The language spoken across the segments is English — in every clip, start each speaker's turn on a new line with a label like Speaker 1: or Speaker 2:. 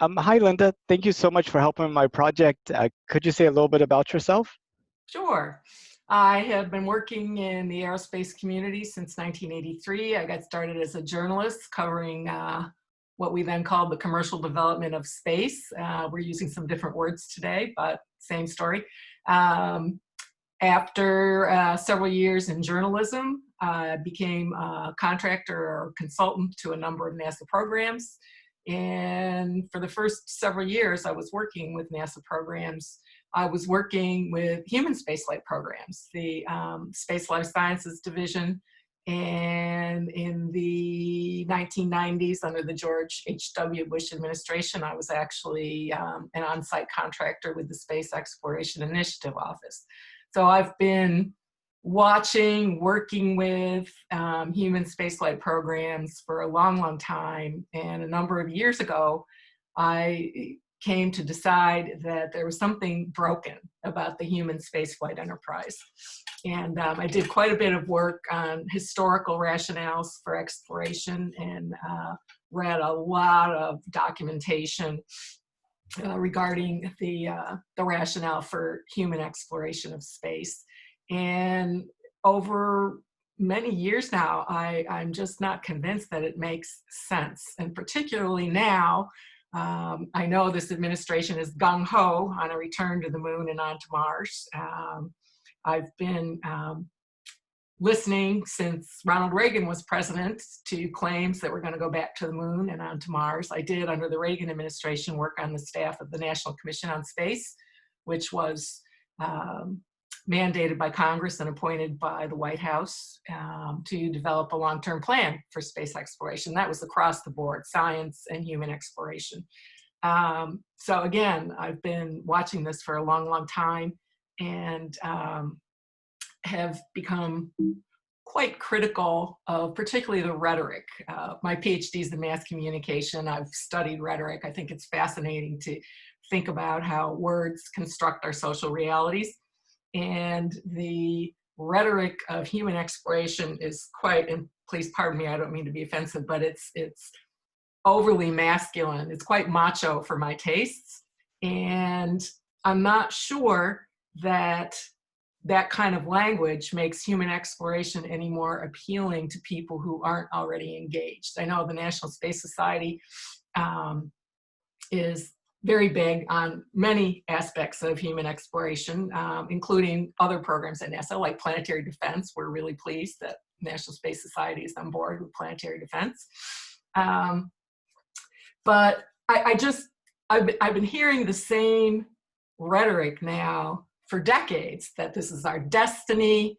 Speaker 1: Hi, Linda. Thank you so much for helping with my project. Could you say a little bit about yourself?
Speaker 2: Sure. I have been working in the aerospace community since 1983. I got started as a journalist covering what we then called the commercial development of space. We're using some different words today, but same story. Um, After several years in journalism, I became a contractor or consultant to a number of NASA programs. And for the first several years I was working with NASA programs, I was working with human spaceflight programs, the Space Life Sciences Division. And in the 1990s, under the George H.W. Bush administration, I was actually an on-site contractor with the Space Exploration Initiative Office. So I've been working with human spaceflight programs for a long, long time. And a number of years ago, I came to decide that there was something broken about the human spaceflight enterprise. And I did quite a bit of work on historical rationales for exploration and read a lot of documentation regarding the rationale for human exploration of space. And over many years now, I'm just not convinced that it makes sense. And particularly now, I know this administration is gung-ho on a return to the moon and onto Mars. I've been listening since Ronald Reagan was president to claims that we're going to go back to the moon and onto Mars. I did, under the Reagan administration, work on the staff of the National Commission on Space, which was mandated by Congress and appointed by the White House to develop a long-term plan for space exploration. That was across the board, science and human exploration. So again, I've been watching this for a long, long time, and have become quite critical of particularly the rhetoric. My PhD is in mass communication. I've studied rhetoric. I think it's fascinating to think about how words construct our social realities. And the rhetoric of human exploration is quite, and please pardon me, I don't mean to be offensive, but it's overly masculine. It's quite macho for my tastes. And I'm not sure that that kind of language makes human exploration any more appealing to people who aren't already engaged. I know the National Space Society is very big on many aspects of human exploration, including other programs at NASA, like planetary defense. We're really pleased that National Space Society is on board with planetary defense. But I've been hearing the same rhetoric now for decades, that this is our destiny.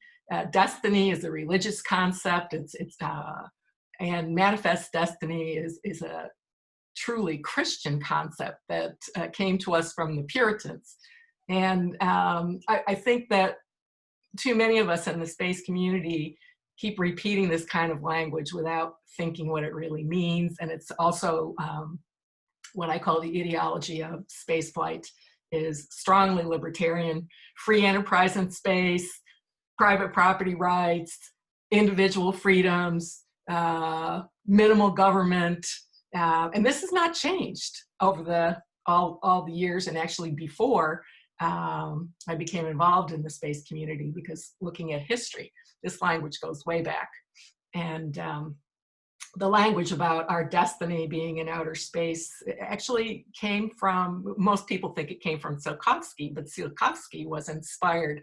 Speaker 2: Destiny is a religious concept. And manifest destiny is a truly Christian concept that came to us from the Puritans. And I think that too many of us in the space community keep repeating this kind of language without thinking what it really means. And it's also what I call the ideology of spaceflight is strongly libertarian, free enterprise in space, private property rights, individual freedoms, minimal government. And this has not changed over all the years, and actually before I became involved in the space community, because looking at history, this language goes way back. And the language about our destiny being in outer space actually came from, most people think it came from Tsiolkovsky, but Tsiolkovsky was inspired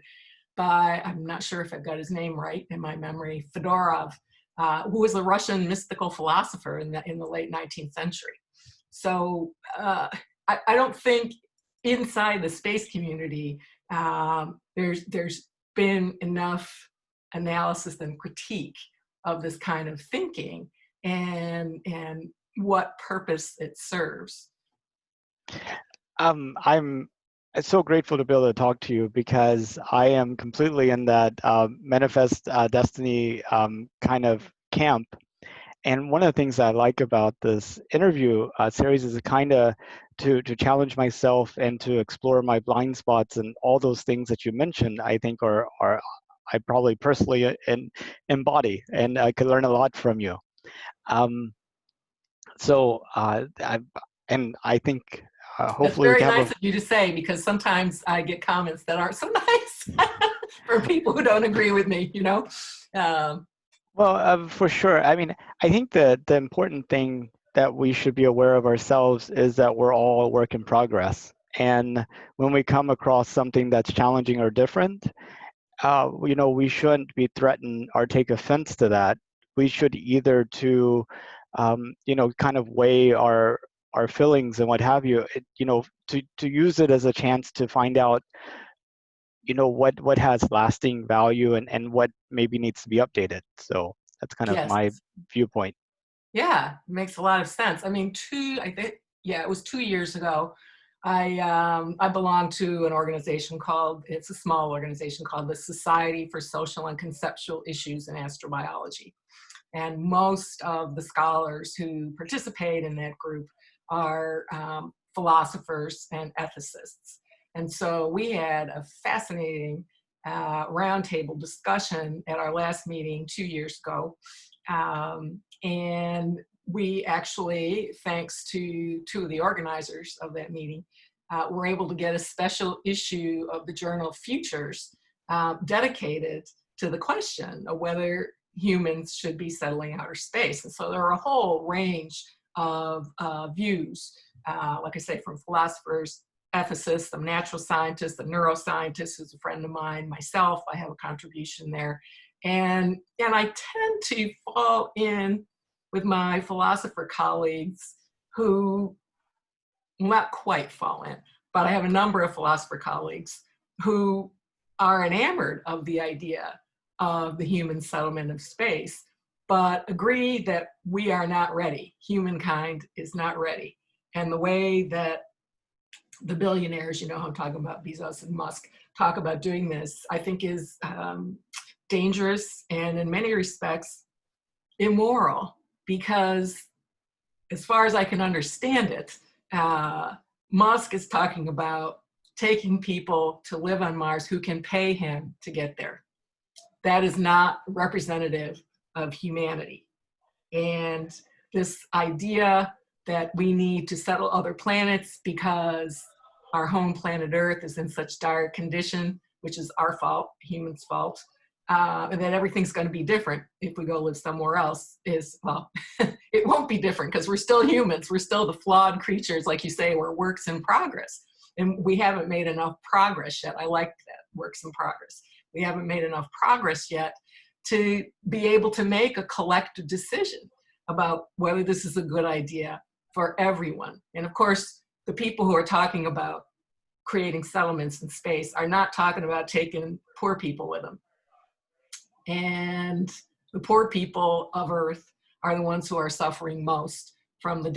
Speaker 2: by, I'm not sure if I've got his name right in my memory, Fedorov, who was a Russian mystical philosopher in the late 19th century. So I don't think inside the space community there's been enough analysis and critique of this kind of thinking and what purpose it serves.
Speaker 1: I'm so grateful to be able to talk to you, because I am completely in that manifest destiny kind of camp. And one of the things I like about this interview series is kind of to challenge myself and to explore my blind spots, and all those things that you mentioned, I think are I probably personally embody, and I could learn a lot from you. So And I think
Speaker 2: That's
Speaker 1: hopefully we
Speaker 2: very
Speaker 1: can have
Speaker 2: nice
Speaker 1: a
Speaker 2: of you to say, because sometimes I get comments that aren't so nice from people who don't agree with me, you know? Um,
Speaker 1: well, for sure. I mean, I think the important thing that we should be aware of ourselves is that we're all a work in progress. And when we come across something that's challenging or different, we shouldn't be threatened or take offense to that. We should either kind of weigh our feelings and what have you, to use it as a chance to find out, what has lasting value and what maybe needs to be updated. So that's kind of
Speaker 2: yes.
Speaker 1: my viewpoint.
Speaker 2: Yeah, makes a lot of sense. I mean, I think, yeah, it was 2 years ago. I belong to an organization it's a small organization called the Society for Social and Conceptual Issues in Astrobiology. And most of the scholars who participate in that group are philosophers and ethicists. And so we had a fascinating roundtable discussion at our last meeting 2 years ago. And we actually, thanks to two of the organizers of that meeting, were able to get a special issue of the Journal Futures dedicated to the question of whether humans should be settling outer space. And so there are a whole range of views, like I say, from philosophers, ethicists, some natural scientists, a neuroscientist who's a friend of mine, myself, I have a contribution there. And I tend to fall in with my philosopher colleagues who, not quite fall in, but I have a number of philosopher colleagues who are enamored of the idea of the human settlement of space, but agree that we are not ready. Humankind is not ready. And the way that the billionaires, I'm talking about Bezos and Musk, talk about doing this, I think is dangerous and in many respects immoral, because as far as I can understand it, Musk is talking about taking people to live on Mars who can pay him to get there. That is not representative of humanity. And this idea that we need to settle other planets because our home planet Earth is in such dire condition, which is our fault, humans' fault, and that everything's going to be different if we go live somewhere else it won't be different, because we're still humans. We're still the flawed creatures, like you say, we're works in progress. And we haven't made enough progress yet. I like that, works in progress. We haven't made enough progress yet to be able to make a collective decision about whether this is a good idea for everyone. And of course, the people who are talking about creating settlements in space are not talking about taking poor people with them. And the poor people of Earth are the ones who are suffering most from the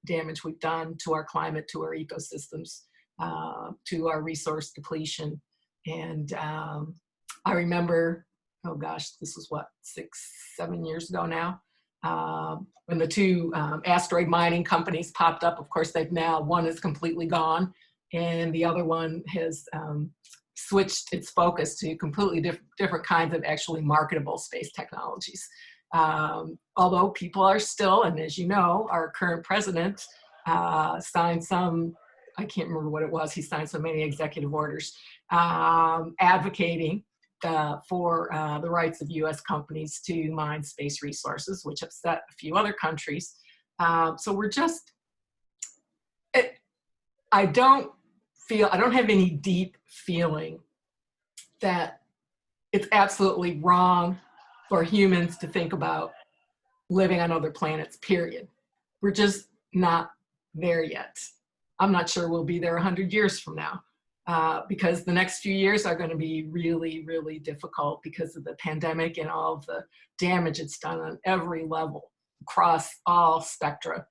Speaker 2: damage we've done to our climate, to our ecosystems, to our resource depletion. And I remember, oh gosh, this was what, 6-7 years ago now, when the two asteroid mining companies popped up. Of course, one is completely gone, and the other one has switched its focus to completely different kinds of actually marketable space technologies. Although people are still, and as you know, our current president signed some, I can't remember what it was, he signed so many executive orders advocating for the rights of US companies to mine space resources, which upset a few other countries. So we're just, I don't have any deep feeling that it's absolutely wrong for humans to think about living on other planets, period. We're just not there yet. I'm not sure we'll be there 100 years from now, because the next few years are going to be really, really difficult because of the pandemic and all of the damage it's done on every level across all spectra.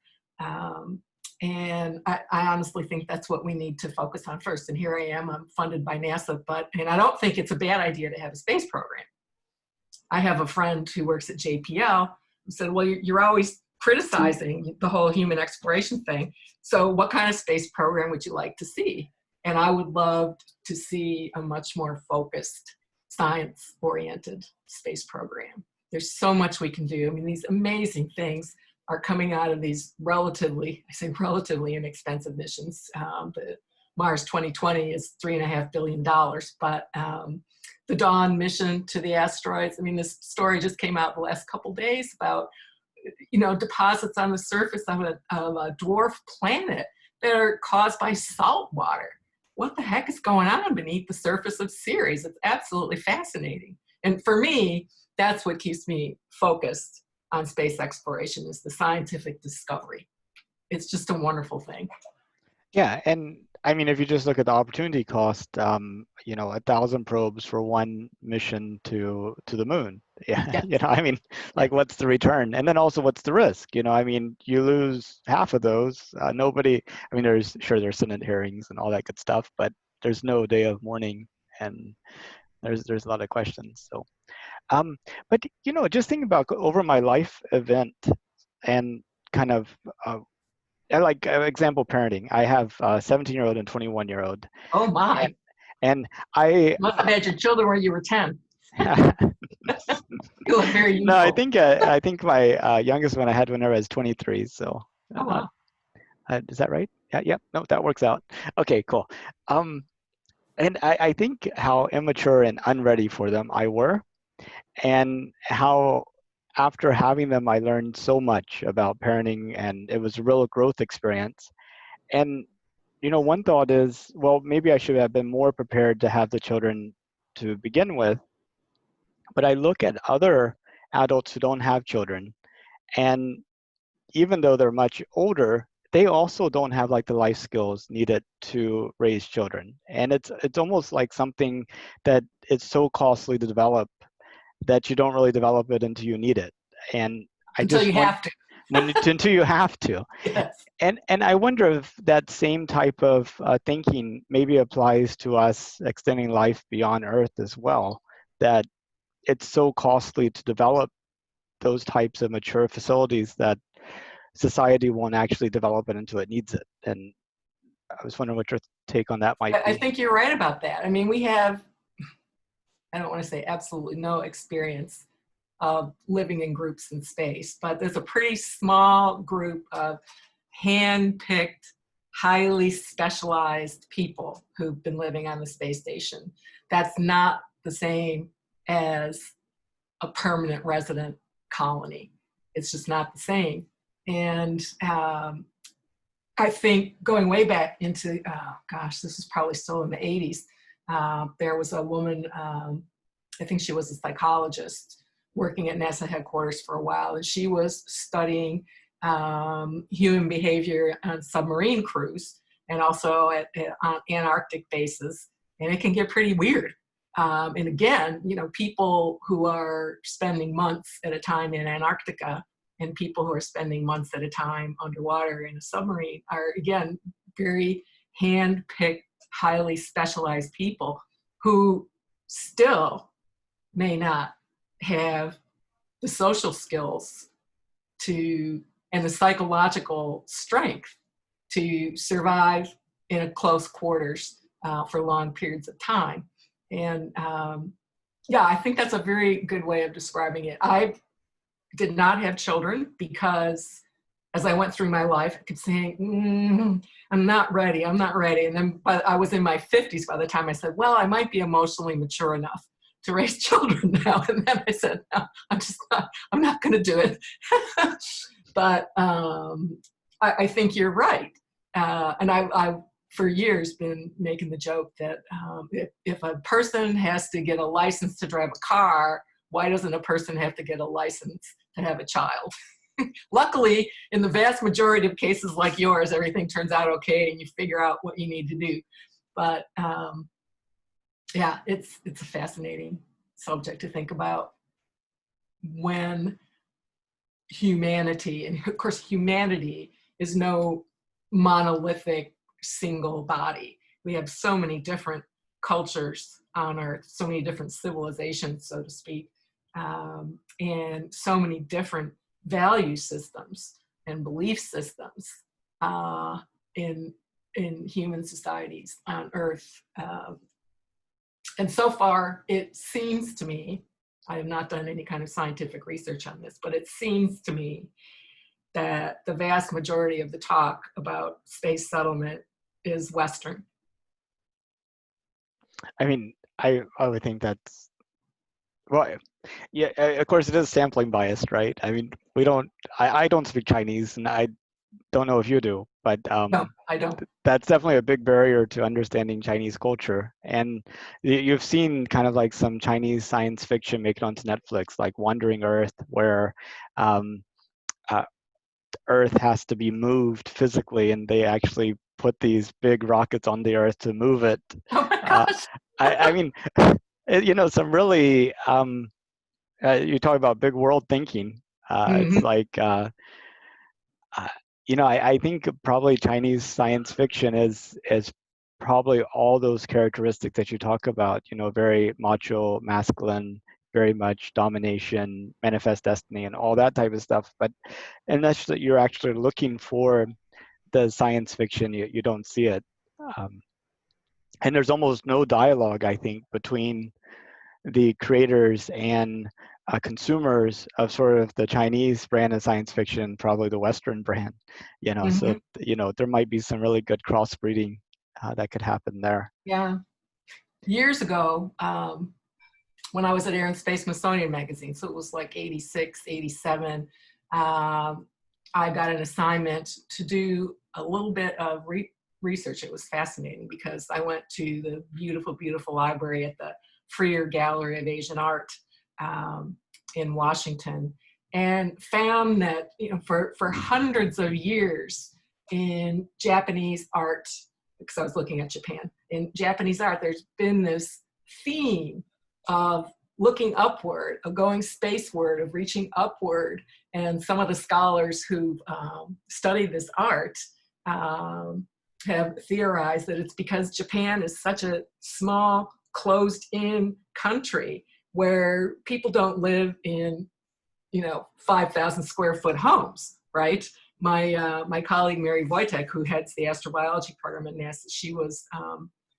Speaker 2: And I honestly think that's what we need to focus on first. And here I am, I'm funded by NASA, and I don't think it's a bad idea to have a space program. I have a friend who works at JPL who said, well, you're always criticizing the whole human exploration thing. So what kind of space program would you like to see? And I would love to see a much more focused, science-oriented space program. There's so much we can do. I mean, these amazing things are coming out of these relatively, I say relatively inexpensive missions. The Mars 2020 is $3.5 billion, but the Dawn mission to the asteroids, I mean, this story just came out the last couple days about, deposits on the surface of a dwarf planet that are caused by salt water. What the heck is going on beneath the surface of Ceres? It's absolutely fascinating. And for me, that's what keeps me focused on space exploration, is the scientific discovery. It's just a wonderful thing.
Speaker 1: Yeah, and I mean, if you just look at the opportunity cost, 1,000 probes for one mission to the moon. Yeah,
Speaker 2: Yeah.
Speaker 1: I mean, like, what's the return? And then also, what's the risk? I mean, you lose half of those. Nobody. I mean, there's Senate hearings and all that good stuff, but there's no day of mourning, and there's a lot of questions. So, but just thinking about over my life event and kind of. Like example parenting. I have a 17-year-old and 21-year-old,
Speaker 2: Oh my.
Speaker 1: and I
Speaker 2: Must have had your children when you were 10. You look very
Speaker 1: no,
Speaker 2: youthful.
Speaker 1: I think my youngest one I had when I was 23. So
Speaker 2: Oh wow.
Speaker 1: is that right? Yeah, no, that works out. Okay, cool. And I think how immature and unready for them I were, and how after having them I learned so much about parenting, and it was a real growth experience. And one thought is, well, maybe I should have been more prepared to have the children to begin with. But I look at other adults who don't have children, and even though they're much older, they also don't have like the life skills needed to raise children. And it's almost like something that it's so costly to develop that you don't really develop it until you need it. And I
Speaker 2: Until
Speaker 1: just
Speaker 2: you
Speaker 1: want
Speaker 2: have to.
Speaker 1: until you have to.
Speaker 2: Yes.
Speaker 1: And I wonder if that same type of thinking maybe applies to us extending life beyond Earth as well, that it's so costly to develop those types of mature facilities that society won't actually develop it until it needs it. And I was wondering what your take on that might
Speaker 2: I
Speaker 1: be.
Speaker 2: think you're right about that. I mean, we have, I don't want to say absolutely no experience of living in groups in space, but there's a pretty small group of hand-picked, highly specialized people who've been living on the space station. That's not the same as a permanent resident colony. It's just not the same. And I think going way back into, this was probably still in the 80s, there was a woman, I think she was a psychologist, working at NASA headquarters for a while, and she was studying human behavior on submarine crews and also on Antarctic bases, and it can get pretty weird. And again, people who are spending months at a time in Antarctica and people who are spending months at a time underwater in a submarine are, again, very hand-picked, highly specialized people who still may not have the social skills and the psychological strength to survive in a close quarters for long periods of time. And I think that's a very good way of describing it. I did not have children because as I went through my life, I kept saying, I'm not ready. And then I was in my 50s by the time I said, well, I might be emotionally mature enough to raise children now. And then I said, no, I'm not going to do it. But I think you're right. And I've for years been making the joke that if a person has to get a license to drive a car, why doesn't a person have to get a license to have a child? Luckily, in the vast majority of cases like yours, everything turns out okay and you figure out what you need to do. But it's a fascinating subject to think about when humanity, and of course humanity is no monolithic single body. We have so many different cultures on Earth, so many different civilizations, so to speak, and so many different value systems and belief systems in human societies on Earth. And so far, it seems to me, I have not done any kind of scientific research on this, but it seems to me that the vast majority of the talk about space settlement is Western.
Speaker 1: I mean, I would think that's, well, yeah, of course it is sampling biased, right? I mean, I don't speak Chinese, and I don't know if you do, but
Speaker 2: No, I don't.
Speaker 1: that's definitely a big barrier to understanding Chinese culture. And you've seen kind of like some Chinese science fiction make it onto Netflix, like Wandering Earth, where um, uh, Earth has to be moved physically, and they actually put these big rockets on the Earth to move it.
Speaker 2: Oh my
Speaker 1: Uh,
Speaker 2: gosh.
Speaker 1: I mean, some really, you talk about big world thinking. It's
Speaker 2: Hmm.
Speaker 1: like, uh, I think probably Chinese science fiction is probably all those characteristics that you talk about, very macho, masculine, very much domination, manifest destiny, and all that type of stuff. But unless that you're actually looking for the science fiction, you don't see it. Um, and there's almost no dialogue, I think, between the creators and consumers of sort of the Chinese brand of science fiction, probably the Western brand. So
Speaker 2: Hmm.
Speaker 1: there might be some really good crossbreeding that could happen there.
Speaker 2: Yeah. Years ago, when I was at Air and Space Smithsonian Magazine, so it was like 86, 87, I got an assignment to do a little bit of research. It was fascinating because I went to the beautiful, beautiful library at the Freer Gallery of Asian Art um, in Washington, and found that for hundreds of years in Japanese art, because I was looking at Japan, in Japanese art, there's been this theme of looking upward, of going spaceward, of reaching upward. And some of the scholars who studied this art have theorized that it's because Japan is such a small, closed-in country where people don't live in, 5,000 square foot homes, right? My colleague Mary Wojtek, who heads the astrobiology program at NASA, she was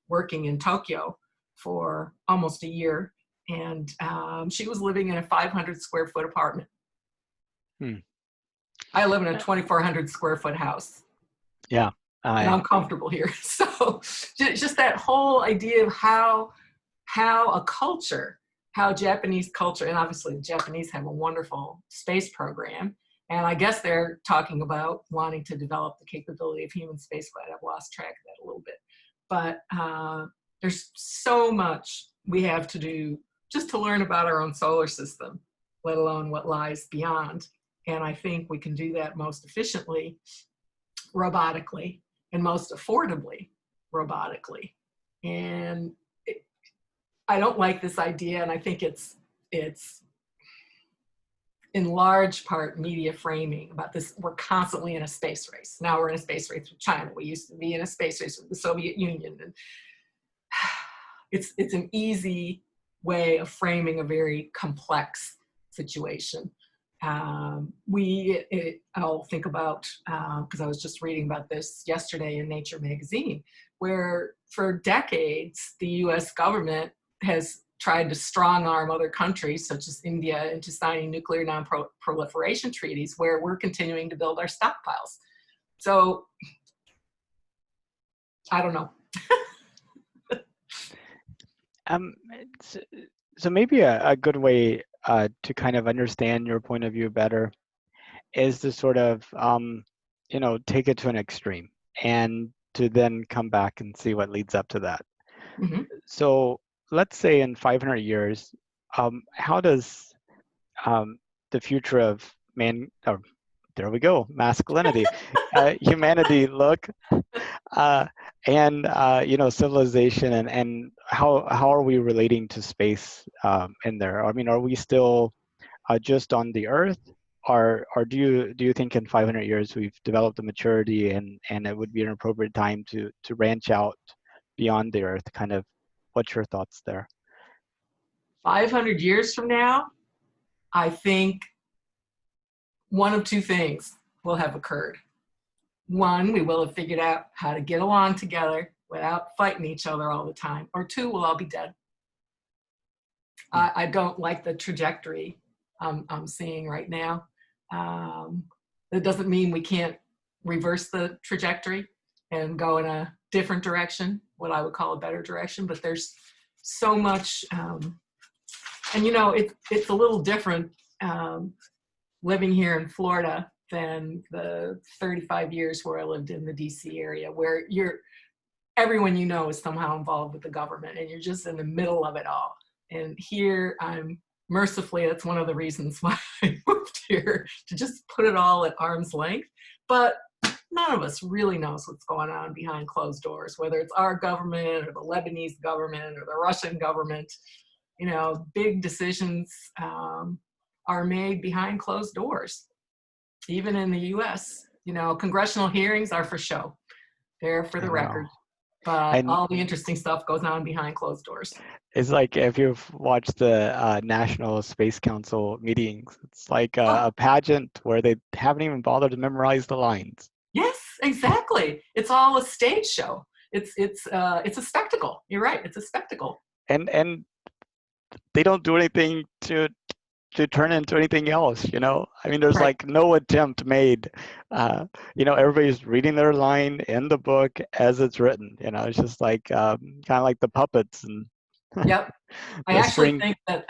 Speaker 2: working in Tokyo for almost a year, and she was living in a 500 square foot apartment.
Speaker 1: Hmm.
Speaker 2: I live in a 2,400 square foot house.
Speaker 1: Yeah.
Speaker 2: And I'm comfortable here. So just that whole idea of how a culture, how Japanese culture, and obviously the Japanese have a wonderful space program. And I guess they're talking about wanting to develop the capability of human spaceflight. I've lost track of that a little bit. But there's so much we have to do just to learn about our own solar system, let alone what lies beyond. And I think we can do that most efficiently robotically and most affordably robotically. And I don't like this idea, and I think it's in large part media framing about this. We're constantly in a space race. Now we're in a space race with China. We used to be in a space race with the Soviet Union. And it's an easy way of framing a very complex situation. I'll think about, because I was just reading about this yesterday in Nature magazine, where for decades the US government has tried to strong arm other countries such as India into signing nuclear non-proliferation treaties, where we're continuing to build our stockpiles. So I don't know.
Speaker 1: Um, so maybe a good way to kind of understand your point of view better is to sort of, take it to an extreme and to then come back and see what leads up to that.
Speaker 2: Mm-hmm.
Speaker 1: So let's say in 500 years, how does the future of there we go, masculinity, humanity look, and civilization, and how are we relating to space in there? I mean, are we still just on the Earth, or do you think in 500 years we've developed the maturity and it would be an appropriate time to branch out beyond the Earth? Kind of, what's your thoughts there?
Speaker 2: 500 years from now, I think one of two things will have occurred. One, we will have figured out how to get along together without fighting each other all the time. Or two, we'll all be dead. I don't like the trajectory I'm seeing right now. That doesn't mean we can't reverse the trajectory and go in a different direction, what I would call a better direction. But there's so much, and you know, it's a little different living here in Florida than the 35 years where I lived in the DC area, where everyone you know is somehow involved with the government and you're just in the middle of it all. And here I'm mercifully, that's one of the reasons why I moved here, to just put it all at arm's length. But none of us really knows what's going on behind closed doors, whether it's our government or the Lebanese government or the Russian government. You know, big decisions are made behind closed doors. Even in the US, you know, congressional hearings are for show. They're for the
Speaker 1: I know.
Speaker 2: record. But
Speaker 1: And
Speaker 2: all the interesting stuff goes on behind closed doors.
Speaker 1: it's like if you've watched the National Space Council meetings, it's like
Speaker 2: Oh,
Speaker 1: a pageant where they haven't even bothered to memorize the lines.
Speaker 2: yes, exactly. It's all a stage show. It's a spectacle. You're right. It's a spectacle.
Speaker 1: And they don't do anything to turn into anything else, you know? I mean, there's
Speaker 2: Right.
Speaker 1: like no attempt made. You know, everybody's reading their line in the book as it's written. You know, it's just like kind of like the puppets and
Speaker 2: Yep. I
Speaker 1: the
Speaker 2: actually
Speaker 1: string.
Speaker 2: think that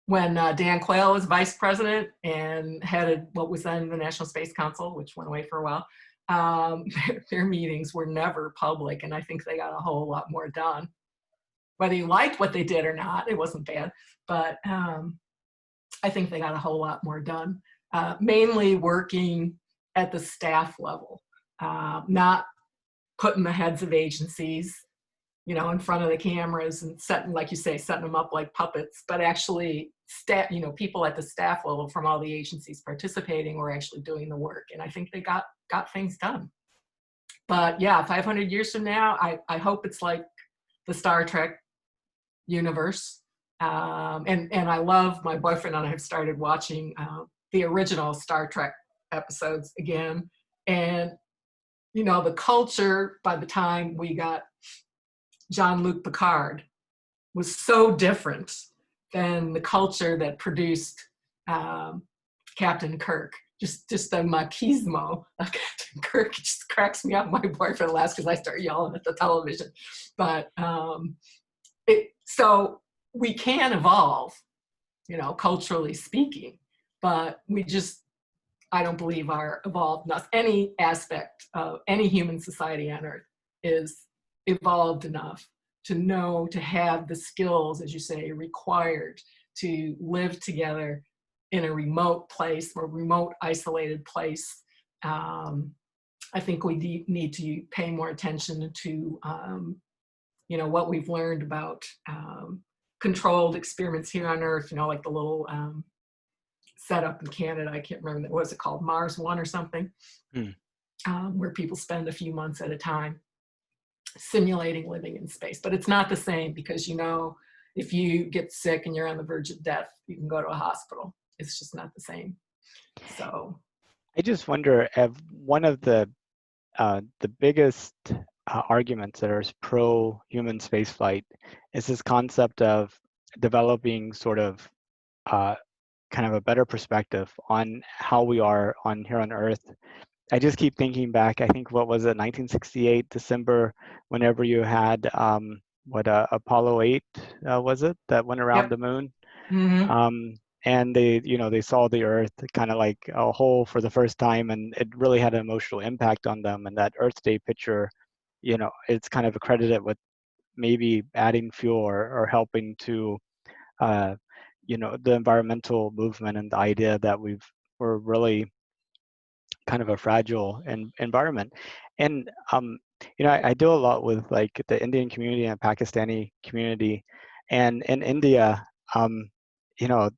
Speaker 2: when Dan Quayle was vice president and headed what was then the National Space Council, which went away for a while, their meetings were never public, and I think they got a whole lot more done. Whether you liked what they did or not, it wasn't bad, but I think they got a whole lot more done, mainly working at the staff level, not putting the heads of agencies, you know, in front of the cameras and setting, like you say, setting them up like puppets, but actually staff, you know, people at the staff level from all the agencies participating were actually doing the work. And I think they got things done. But yeah, 500 years from now, I hope it's like the Star Trek universe. And I love, my boyfriend and I have started watching the original Star Trek episodes again. And, you know, the culture by the time we got Jean-Luc Picard was so different than the culture that produced Captain Kirk. Just the machismo of Captain Kirk just cracks me up. My boyfriend laughs because I start yelling at the television. But so we can evolve, you know, culturally speaking, but I don't believe are evolved enough. Any aspect of any human society on Earth is evolved enough to know, to have the skills, as you say, required to live together in a remote place or remote isolated place. I think we need to pay more attention to, you know, what we've learned about controlled experiments here on Earth, you know, like the little setup in Canada, I can't remember, what was it called, Mars One or something,
Speaker 1: Hmm.
Speaker 2: where people spend a few months at a time simulating living in space. But it's not the same because, you know, if you get sick and you're on the verge of death, you can go to a hospital. It's just not the same. So,
Speaker 1: I just wonder if one of the biggest arguments that are pro human spaceflight is this concept of developing sort of kind of a better perspective on how we are on here on Earth. I just keep thinking back. I think what was it, 1968 December, whenever you had Apollo 8 was it that went around
Speaker 2: yep.
Speaker 1: the moon,
Speaker 2: Mm-hmm.
Speaker 1: and they saw the Earth kind of like a whole for the first time, and it really had an emotional impact on them. And that Earth Day picture, you know, it's kind of accredited with maybe adding fuel or helping to you know, the environmental movement and the idea that we're really kind of a fragile environment. And you know, I do a lot with like the Indian community and Pakistani community, and in India, you know,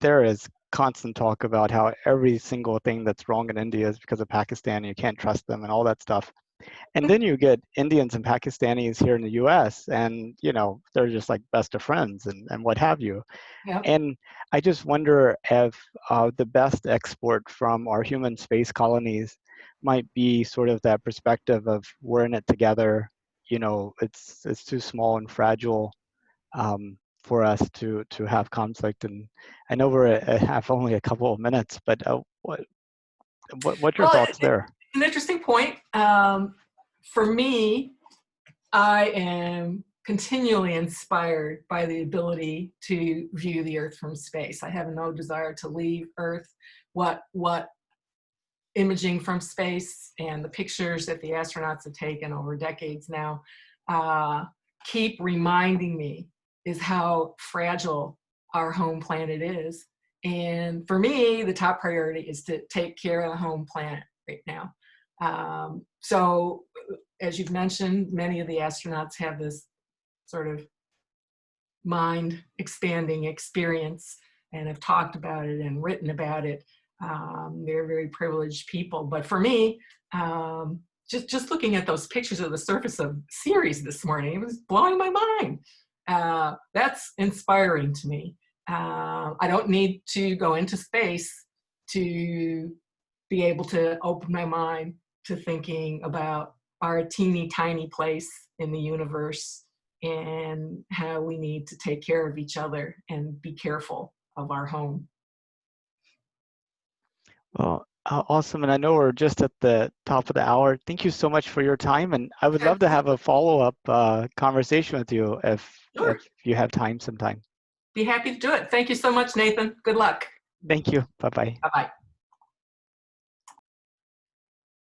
Speaker 1: there is constant talk about how every single thing that's wrong in India is because of Pakistan. You can't trust them and all that stuff. And then you get Indians and Pakistanis here in the US, and you know, they're just like best of friends and what have you.
Speaker 2: Yep.
Speaker 1: And I just wonder if the best export from our human space colonies might be sort of that perspective of we're in it together. You know, it's too small and fragile for us to have conflict. And I know have only a couple of minutes, but What, what's your
Speaker 2: Well,
Speaker 1: thoughts
Speaker 2: it's
Speaker 1: there?
Speaker 2: an interesting point. For me, I am continually inspired by the ability to view the Earth from space. I have no desire to leave Earth. What imaging from space and the pictures that the astronauts have taken over decades now uh, keep reminding me is how fragile our home planet is. And for me, the top priority is to take care of the home planet right now. So, as you've mentioned, many of the astronauts have this sort of mind expanding experience and have talked about it and written about it. They're very privileged people. But for me, just looking at those pictures of the surface of Ceres this morning, it was blowing my mind. That's inspiring to me. I don't need to go into space to be able to open my mind to thinking about our teeny tiny place in the universe and how we need to take care of each other and be careful of our home.
Speaker 1: Well, awesome. And I know we're just at the top of the hour. Thank you so much for your time. And I would love to have
Speaker 2: Absolutely.
Speaker 1: a follow-up conversation with you
Speaker 2: Sure.
Speaker 1: if you have time sometime.
Speaker 2: Be happy to do it. Thank you so much, Nathan. Good luck.
Speaker 1: Thank you. Bye-bye.
Speaker 2: Bye-bye.